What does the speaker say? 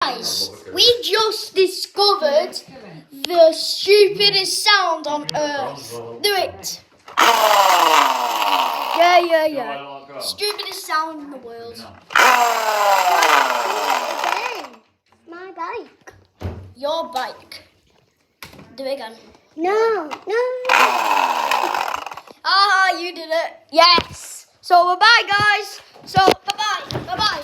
Guys, we just discovered the stupidest sound on earth. Do it. Yeah. Stupidest sound in the world. My bike. Your bike. Do it again. No. Ah, you did it. Yes. So bye-bye, guys. So bye-bye.